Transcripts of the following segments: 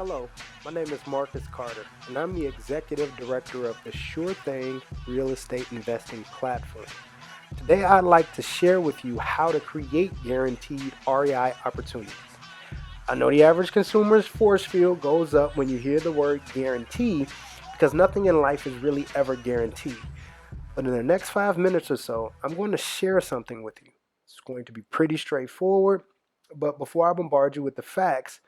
Hello, my name is Marcus Carter, and I'm the Executive Director of the Sure Thing Real Estate Investing Platform. Today, I'd like to share with you how to create guaranteed REI opportunities. I know the average consumer's force field goes up when you hear the word guarantee because nothing in life is really ever guaranteed. But in the next 5 minutes or so, I'm going to share something with you. It's going to be pretty straightforward, but before I bombard you with the facts,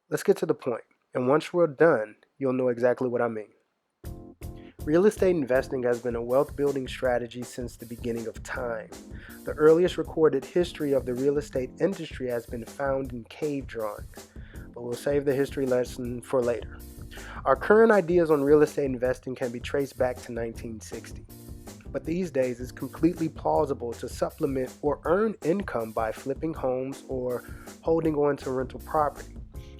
let's get to the point. And once we're done, you'll know exactly what I mean. Real estate investing has been a wealth building strategy since the beginning of time. The earliest recorded history of the real estate industry has been found in cave drawings, but we'll save the history lesson for later. Our current ideas on real estate investing can be traced back to 1960. But these days, it's completely plausible to supplement or earn income by flipping homes or holding on to rental property.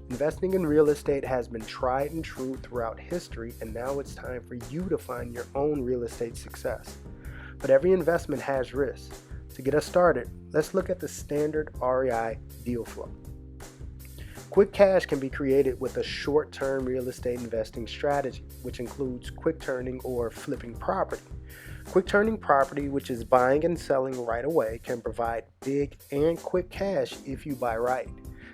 Investing in real estate has been tried and true throughout history, and now it's time for you to find your own real estate success. But every investment has risks. To get us started, let's look at the standard REI deal flow. Quick cash can be created with a short-term real estate investing strategy, which includes quick turning or flipping property. Quick turning property, which is buying and selling right away, can provide big and quick cash if you buy right.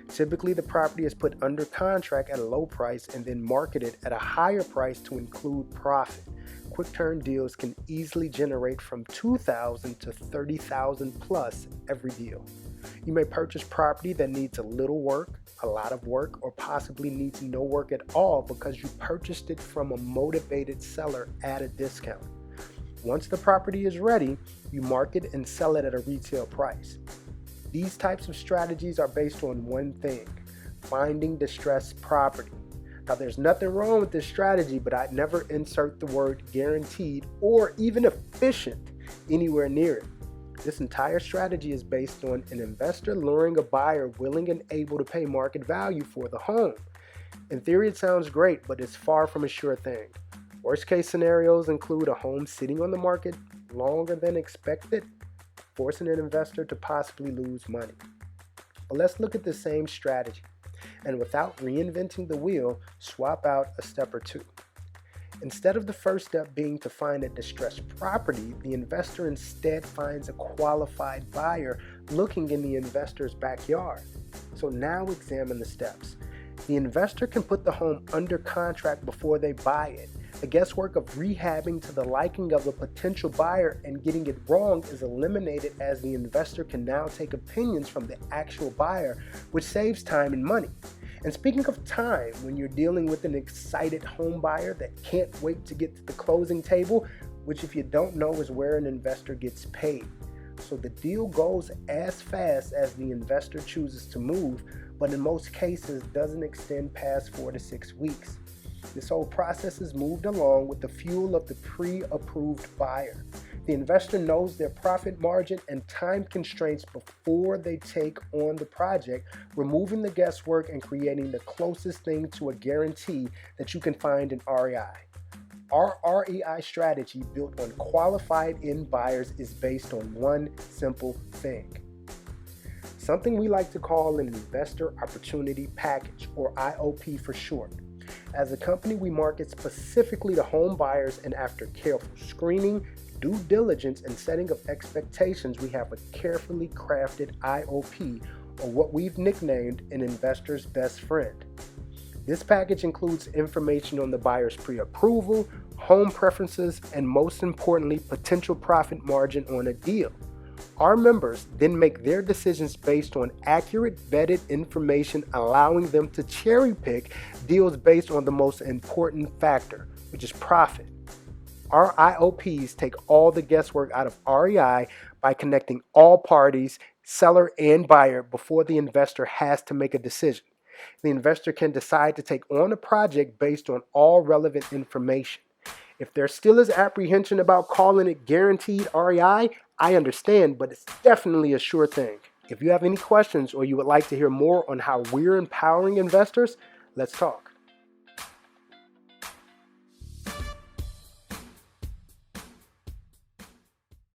Typically, the property is put under contract at a low price and then marketed at a higher price to include profit. Quick turn deals can easily generate from $2,000 to $30,000 plus every deal. You may purchase property that needs a little work, a lot of work, or possibly needs no work at all because you purchased it from a motivated seller at a discount. Once the property is ready, you market and sell it at a retail price. These types of strategies are based on one thing: finding distressed property. Now, there's nothing wrong with this strategy, but I'd never insert the word guaranteed or even efficient anywhere near it. This entire strategy is based on an investor luring a buyer willing and able to pay market value for the home. In theory, it sounds great, but it's far from a sure thing. Worst case scenarios include a home sitting on the market longer than expected, forcing an investor to possibly lose money. But let's look at the same strategy, and without reinventing the wheel, swap out a step or two. Instead of the first step being to find a distressed property, the investor instead finds a qualified buyer looking in the investor's backyard. So now examine the steps. The investor can put the home under contract before they buy it. The guesswork of rehabbing to the liking of a potential buyer and getting it wrong is eliminated, as the investor can now take opinions from the actual buyer, which saves time and money. And speaking of time, when you're dealing with an excited home buyer that can't wait to get to the closing table, which, if you don't know, is where an investor gets paid. So the deal goes as fast as the investor chooses to move, but in most cases doesn't extend past 4 to 6 weeks. This whole process is moved along with the fuel of the pre-approved buyer. The investor knows their profit margin and time constraints before they take on the project, removing the guesswork and creating the closest thing to a guarantee that you can find in REI. Our REI strategy, built on qualified end buyers, is based on one simple thing: something we like to call an Investor Opportunity Package, or IOP for short. As a company, we market specifically to home buyers, and after careful screening, due diligence, and setting of expectations, we have a carefully crafted IOP, or what we've nicknamed an investor's best friend. This package includes information on the buyer's pre-approval, home preferences, and most importantly, potential profit margin on a deal. Our members then make their decisions based on accurate, vetted information, allowing them to cherry pick deals based on the most important factor, which is profit. Our IOPs take all the guesswork out of REI by connecting all parties, seller and buyer, before the investor has to make a decision. The investor can decide to take on a project based on all relevant information. If there still is apprehension about calling it guaranteed REI, I understand, but it's definitely a sure thing. If you have any questions or you would like to hear more on how we're empowering investors, let's talk.